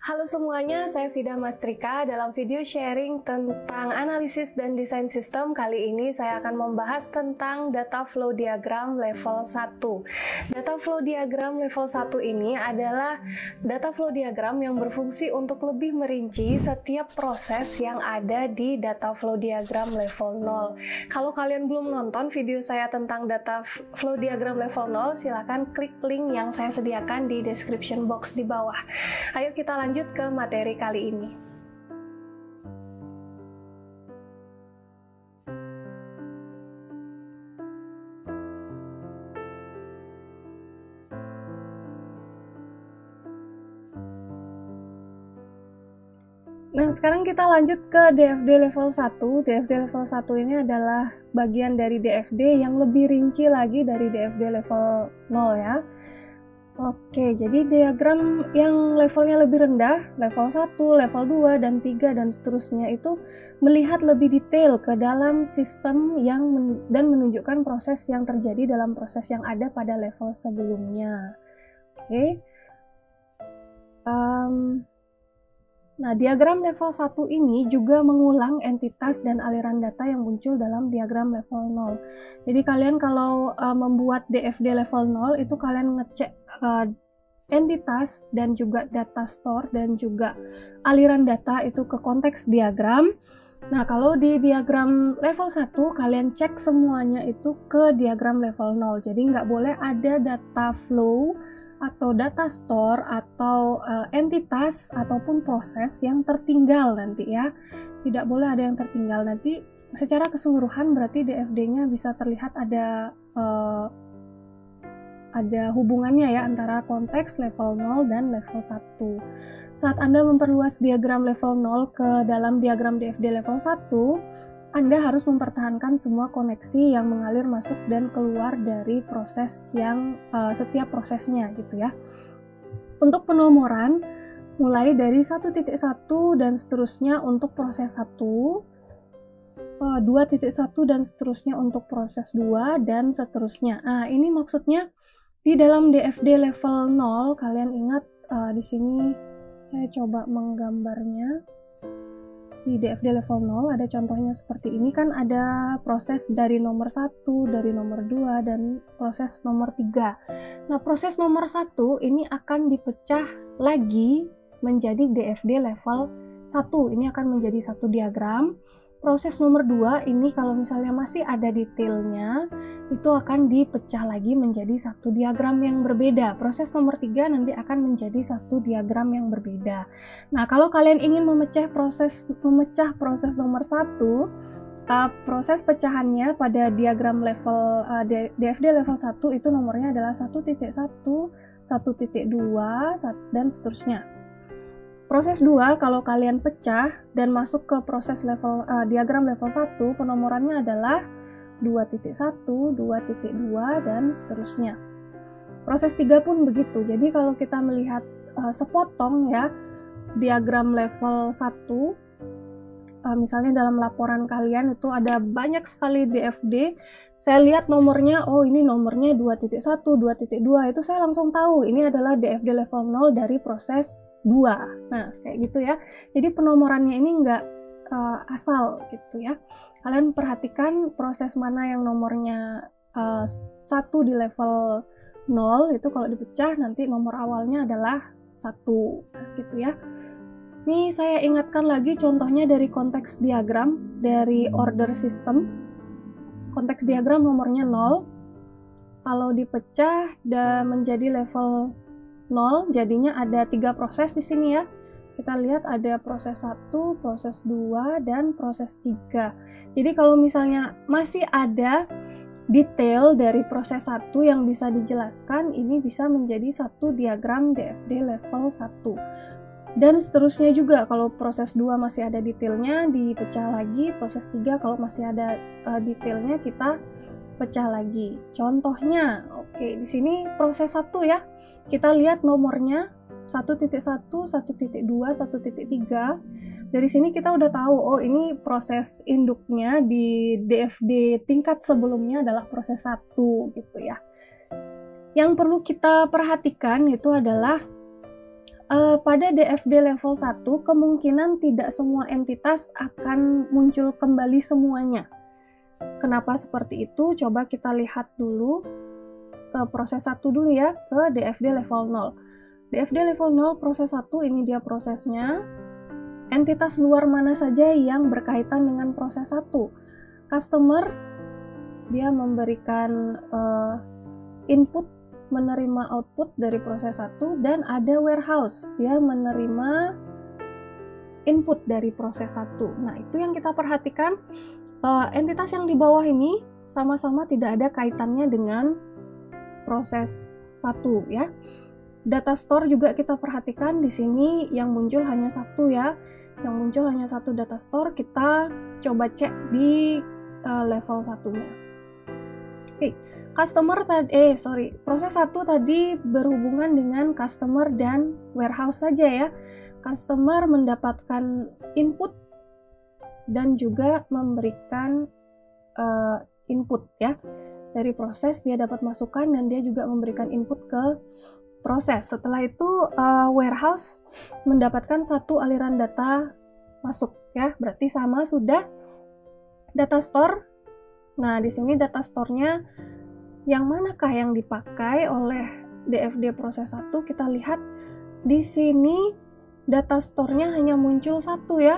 Halo semuanya, saya Vida Mastrika. Dalam video sharing tentang analisis dan desain sistem, kali ini saya akan membahas tentang data flow diagram level 1. Data flow diagram level 1 ini adalah data flow diagram yang berfungsi untuk lebih merinci setiap proses yang ada di data flow diagram level 0. Kalau kalian belum nonton video saya tentang data flow diagram level 0, silakan klik link yang saya sediakan di description box di bawah. Ayo kita lanjut ke materi kali ini. Nah, sekarang kita lanjut ke DFD level 1. DFD level 1 ini adalah bagian dari DFD yang lebih rinci lagi dari DFD level 0 ya. Oke, jadi diagram yang levelnya lebih rendah, level 1, level 2, dan 3, dan seterusnya itu melihat lebih detail ke dalam sistem dan menunjukkan proses yang terjadi dalam proses yang ada pada level sebelumnya. Oke. Nah, diagram level 1 ini juga mengulang entitas dan aliran data yang muncul dalam diagram level 0. Jadi kalian kalau membuat DFD level 0 itu kalian ngecek entitas dan juga data store dan juga aliran data itu ke konteks diagram. Nah, kalau di diagram level 1 kalian cek semuanya itu ke diagram level 0. Jadi nggak boleh ada data flow atau data store atau entitas ataupun proses yang tertinggal nanti ya. Tidak boleh ada yang tertinggal. Nanti secara keseluruhan berarti DFD-nya bisa terlihat ada hubungannya ya antara konteks level 0 dan level 1. Saat Anda memperluas diagram level 0 ke dalam diagram DFD level 1, Anda harus mempertahankan semua koneksi yang mengalir masuk dan keluar dari proses yang setiap prosesnya gitu ya. Untuk penomoran, mulai dari 1.1 dan seterusnya untuk proses 1, 2.1 dan seterusnya untuk proses 2, dan seterusnya. Nah, ini maksudnya di dalam DFD level 0, kalian ingat di sini saya coba menggambarnya. Di DFD level 0 ada contohnya seperti ini, kan ada proses dari nomor 1, dari nomor 2, dan proses nomor 3. Nah, proses nomor 1 ini akan dipecah lagi menjadi DFD level 1. Ini akan menjadi satu diagram. Proses nomor 2 ini kalau misalnya masih ada detailnya, itu akan dipecah lagi menjadi satu diagram yang berbeda. Proses nomor 3 nanti akan menjadi satu diagram yang berbeda. Nah, kalau kalian ingin memecah proses nomor 1, proses pecahannya pada diagram level DFD level 1 itu nomornya adalah 1.1, 1.2, dan seterusnya. Proses 2, kalau kalian pecah dan masuk ke proses diagram level 1, penomorannya adalah 2.1, 2.2, dan seterusnya. Proses 3 pun begitu. Jadi kalau kita melihat sepotong ya, diagram level 1, misalnya dalam laporan kalian itu ada banyak sekali DFD, saya lihat nomornya, oh ini nomornya 2.1, 2.2, itu saya langsung tahu ini adalah DFD level 0 dari proses 2. Nah, kayak gitu ya. Jadi penomorannya ini nggak asal gitu ya. Kalian perhatikan proses mana yang nomornya 1 di level 0, itu kalau dipecah nanti nomor awalnya adalah 1. Nah, gitu ya. Ini saya ingatkan lagi contohnya dari konteks diagram, dari order system. Konteks diagram nomornya 0. Kalau dipecah dan menjadi level 0, jadinya ada 3 proses di sini ya. Kita lihat ada proses 1, proses 2, dan proses 3. Jadi kalau misalnya masih ada detail dari proses 1 yang bisa dijelaskan, ini bisa menjadi satu diagram DFD level 1. Dan seterusnya juga, kalau proses 2 masih ada detailnya, dipecah lagi. Proses 3 kalau masih ada detailnya, kita pecah lagi. Contohnya, oke, di sini proses 1 ya. Kita lihat nomornya 1.1, 1.2, 1.3. Dari sini kita udah tahu, oh ini proses induknya di DFD tingkat sebelumnya adalah proses 1 gitu ya. Yang perlu kita perhatikan itu adalah pada DFD level 1 kemungkinan tidak semua entitas akan muncul kembali semuanya. Kenapa seperti itu? Coba kita lihat dulu ke proses 1 dulu ya, ke DFD level 0. DFD level 0 proses 1 ini dia prosesnya. Entitas luar mana saja yang berkaitan dengan proses 1? Customer, dia memberikan input, menerima output dari proses 1, dan ada warehouse, dia menerima input dari proses 1. Nah, itu yang kita perhatikan, entitas yang di bawah ini sama-sama tidak ada kaitannya dengan proses 1 ya. Data store juga kita perhatikan di sini yang muncul hanya satu ya. Yang muncul hanya satu data store, kita coba cek di level 1-nya. Oke. Proses 1 tadi berhubungan dengan customer dan warehouse saja ya. Customer mendapatkan input dan juga memberikan input ya. Dari proses dia dapat masukan dan dia juga memberikan input ke proses. Setelah itu warehouse mendapatkan satu aliran data masuk ya. Berarti sama sudah data store. Nah, di sini data store-nya yang manakah yang dipakai oleh DFD proses 1? Kita lihat di sini data store-nya hanya muncul satu ya.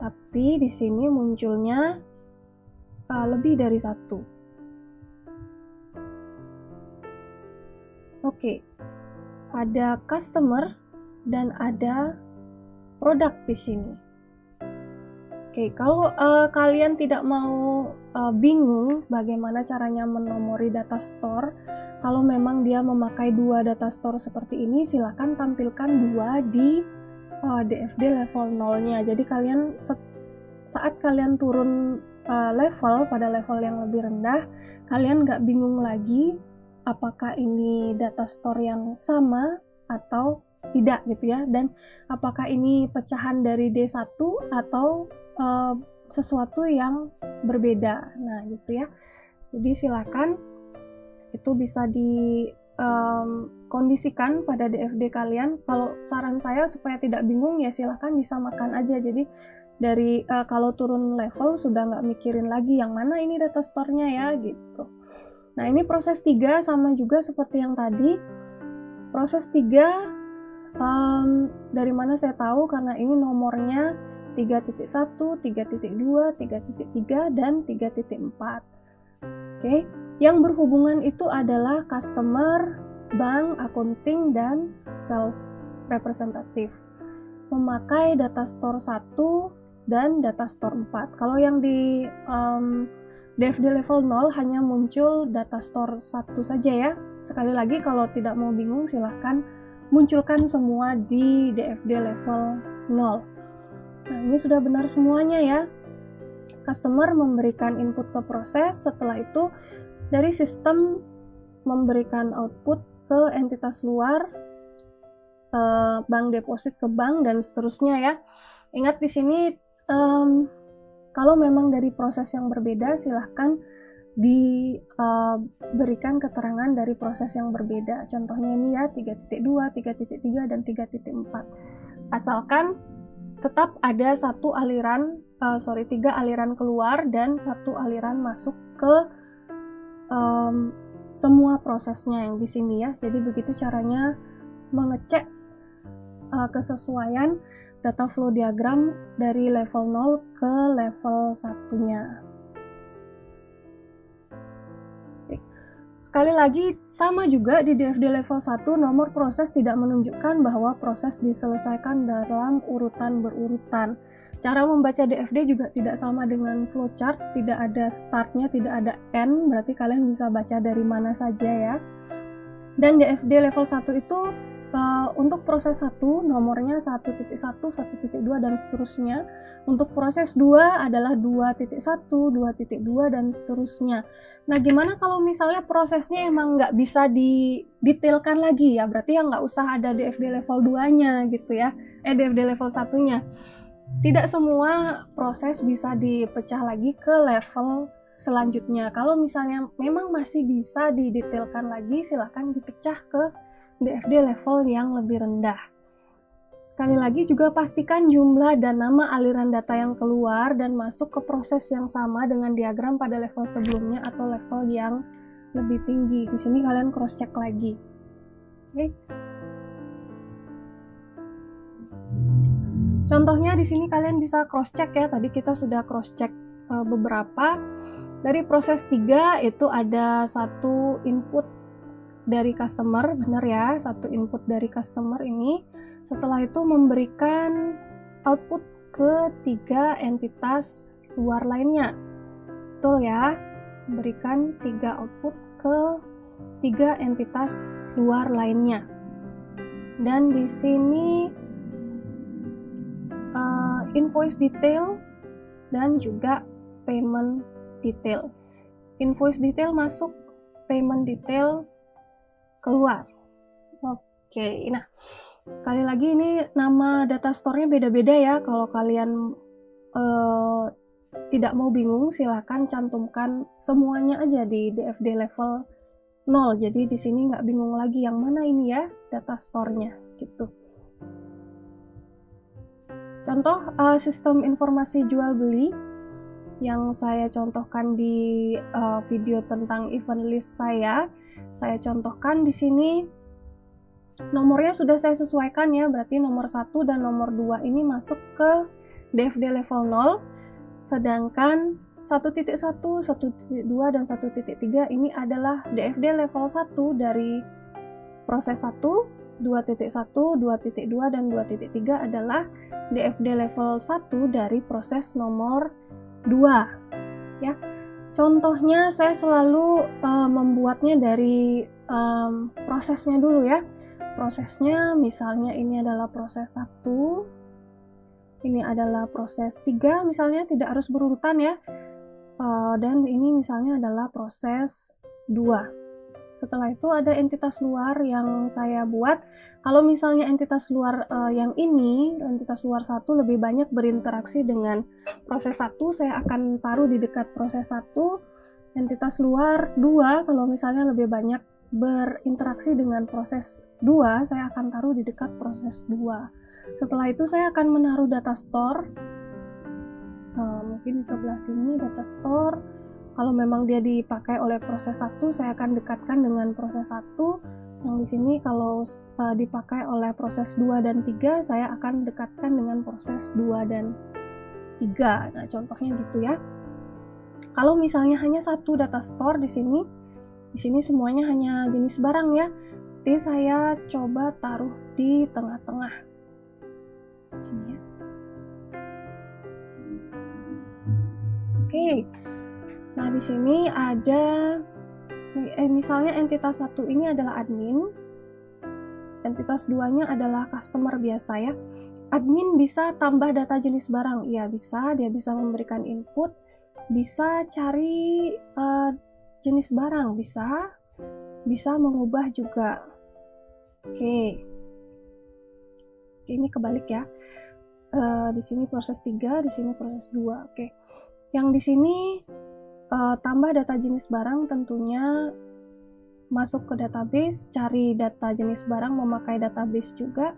Tapi di sini munculnya lebih dari satu. Oke. Ada customer dan ada produk di sini. Oke, kalau kalian tidak mau bingung bagaimana caranya menomori data store, kalau memang dia memakai dua data store seperti ini, silakan tampilkan dua di DFD level 0-nya. Jadi kalian saat kalian turun level pada level yang lebih rendah, kalian nggak bingung lagi apakah ini data store yang sama atau tidak gitu ya, dan apakah ini pecahan dari D1 atau sesuatu yang berbeda. Nah gitu ya, jadi silakan itu bisa dikondisikan pada DFD kalian. Kalau saran saya supaya tidak bingung ya silakan disamakan aja. Jadi dari kalau turun level sudah nggak mikirin lagi yang mana ini data store-nya ya gitu. Nah ini proses 3 sama juga seperti yang tadi. Proses 3 dari mana saya tahu, karena ini nomornya 3.1, 3.2, 3.3, dan 3.4. Oke, yang berhubungan itu adalah customer, bank, accounting, dan sales representative. Memakai data store 1 dan data store 4. Kalau yang di DFD level 0 hanya muncul data store 1 saja ya. Sekali lagi kalau tidak mau bingung silahkan munculkan semua di DFD level 0. Nah, ini sudah benar semuanya ya. Customer memberikan input ke proses, setelah itu dari sistem memberikan output ke entitas luar, bank deposit ke bank, dan seterusnya ya. Ingat di sini kalau memang dari proses yang berbeda, silahkan diberikan keterangan dari proses yang berbeda. Contohnya ini ya 3.2, 3.3, dan 3.4. Asalkan tetap ada satu aliran, 3 aliran keluar dan satu aliran masuk ke semua prosesnya yang di sini ya. Jadi begitu caranya mengecek kesesuaian data flow diagram dari level 0 ke level 1-nya. Sekali lagi, sama juga di DFD level 1, nomor proses tidak menunjukkan bahwa proses diselesaikan dalam urutan berurutan. Cara membaca DFD juga tidak sama dengan flowchart, tidak ada startnya, tidak ada end, berarti kalian bisa baca dari mana saja ya. Dan DFD level 1 itu untuk proses 1 nomornya 1.1, 1.2, dan seterusnya. Untuk proses 2 adalah 2.1, 2.2, dan seterusnya. Nah gimana kalau misalnya prosesnya emang nggak bisa didetailkan lagi ya, berarti ya nggak usah ada DFD level 2-nya gitu ya, DFD level 1-nya. Tidak semua proses bisa dipecah lagi ke level selanjutnya. Kalau misalnya memang masih bisa didetailkan lagi, silahkan dipecah ke DFD level yang lebih rendah. Sekali lagi juga pastikan jumlah dan nama aliran data yang keluar dan masuk ke proses yang sama dengan diagram pada level sebelumnya atau level yang lebih tinggi. Di sini kalian cross check lagi. Oke. Contohnya di sini kalian bisa cross check ya. Tadi kita sudah cross check beberapa. Dari proses 3 itu ada satu input dari customer, benar ya, satu input dari customer ini. Setelah itu memberikan output ke 3 entitas luar lainnya. Betul ya, memberikan 3 output ke 3 entitas luar lainnya. Dan di sini invoice detail dan juga payment detail. Invoice detail masuk, payment detail keluar. Oke, nah sekali lagi ini nama data store-nya beda-beda ya. Kalau kalian tidak mau bingung, silakan cantumkan semuanya aja di DFD level 0. Jadi di sini nggak bingung lagi yang mana ini ya data store-nya gitu. Contoh sistem informasi jual beli yang saya contohkan di video tentang event list saya contohkan di sini. Nomornya sudah saya sesuaikan ya, berarti nomor 1 dan nomor 2 ini masuk ke DFD level 0, sedangkan 1.1, 1.2, dan 1.3 ini adalah DFD level 1 dari proses 1, 2.1, 2.2, dan 2.3 adalah DFD level 1 dari proses nomor 2 ya. Contohnya saya selalu membuatnya dari prosesnya dulu ya. Prosesnya misalnya ini adalah proses 1, ini adalah proses 3 misalnya, tidak harus berurutan ya, dan ini misalnya adalah proses 2. Setelah itu ada entitas luar yang saya buat. Kalau misalnya entitas luar yang ini, entitas luar 1 lebih banyak berinteraksi dengan proses 1, saya akan taruh di dekat proses 1. Entitas luar 2, kalau misalnya lebih banyak berinteraksi dengan proses 2, saya akan taruh di dekat proses 2. Setelah itu saya akan menaruh data store, mungkin di sebelah sini data store. Kalau memang dia dipakai oleh proses 1, saya akan dekatkan dengan proses 1. Yang di sini kalau dipakai oleh proses 2 dan 3, saya akan dekatkan dengan proses 2 dan 3. Nah, contohnya gitu ya. Kalau misalnya hanya satu data store di sini semuanya hanya jenis barang ya. Jadi saya coba taruh di tengah-tengah. Sini ya. Oke. Nah, di sini ada misalnya entitas 1 ini adalah admin. Entitas 2-nya adalah customer biasa ya. Admin bisa tambah data jenis barang. Iya, bisa. Dia bisa memberikan input, bisa cari jenis barang, bisa mengubah juga. Oke, ini kebalik ya. Di sini proses 3, di sini proses 2. Oke. Yang di sini tambah data jenis barang tentunya masuk ke database, cari data jenis barang memakai database juga.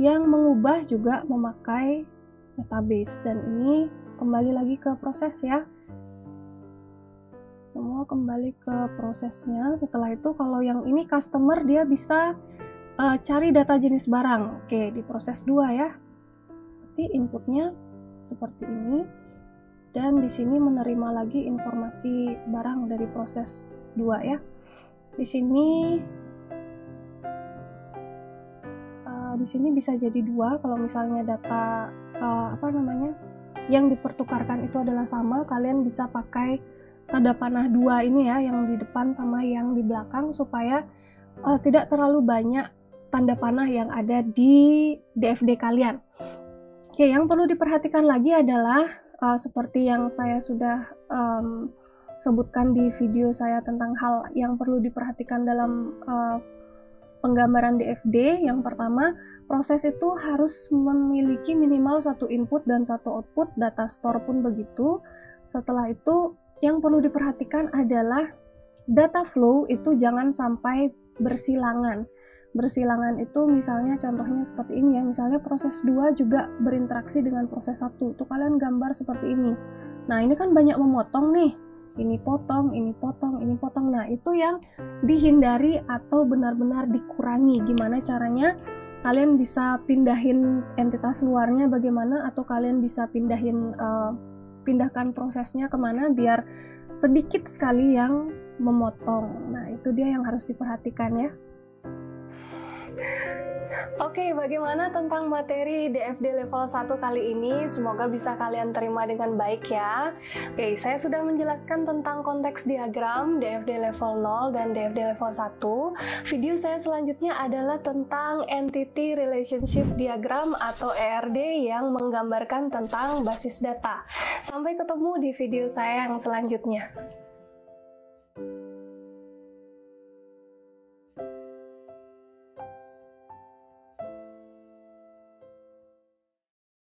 Yang mengubah juga memakai database, dan ini kembali lagi ke proses ya. Semua kembali ke prosesnya. Setelah itu kalau yang ini customer, dia bisa cari data jenis barang. Oke, di proses 2 ya. Berarti inputnya seperti ini. Dan di sini menerima lagi informasi barang dari proses 2 ya. Di sini bisa jadi 2 kalau misalnya data yang dipertukarkan itu adalah sama. Kalian bisa pakai tanda panah 2 ini ya, yang di depan sama yang di belakang, supaya tidak terlalu banyak tanda panah yang ada di DFD kalian. Oke, yang perlu diperhatikan lagi adalah seperti yang saya sudah sebutkan di video saya tentang hal yang perlu diperhatikan dalam penggambaran DFD. Yang pertama, proses itu harus memiliki minimal 1 input dan 1 output, data store pun begitu. Setelah itu, yang perlu diperhatikan adalah data flow itu jangan sampai bersilangan. bersilangan itu misalnya contohnya seperti ini ya, misalnya proses 2 juga berinteraksi dengan proses 1, tuh kalian gambar seperti ini. Nah ini kan banyak memotong nih, ini potong, ini potong, ini potong. Nah itu yang dihindari atau benar-benar dikurangi. Gimana caranya? Kalian bisa pindahin entitas luarnya bagaimana, atau kalian bisa pindahkan prosesnya kemana biar sedikit sekali yang memotong. Nah itu dia yang harus diperhatikan ya. Oke, bagaimana tentang materi DFD level 1 kali ini? Semoga bisa kalian terima dengan baik ya. Oke, saya sudah menjelaskan tentang konteks diagram DFD level 0 dan DFD level 1. Video saya selanjutnya adalah tentang Entity Relationship Diagram atau ERD yang menggambarkan tentang basis data. Sampai ketemu di video saya yang selanjutnya.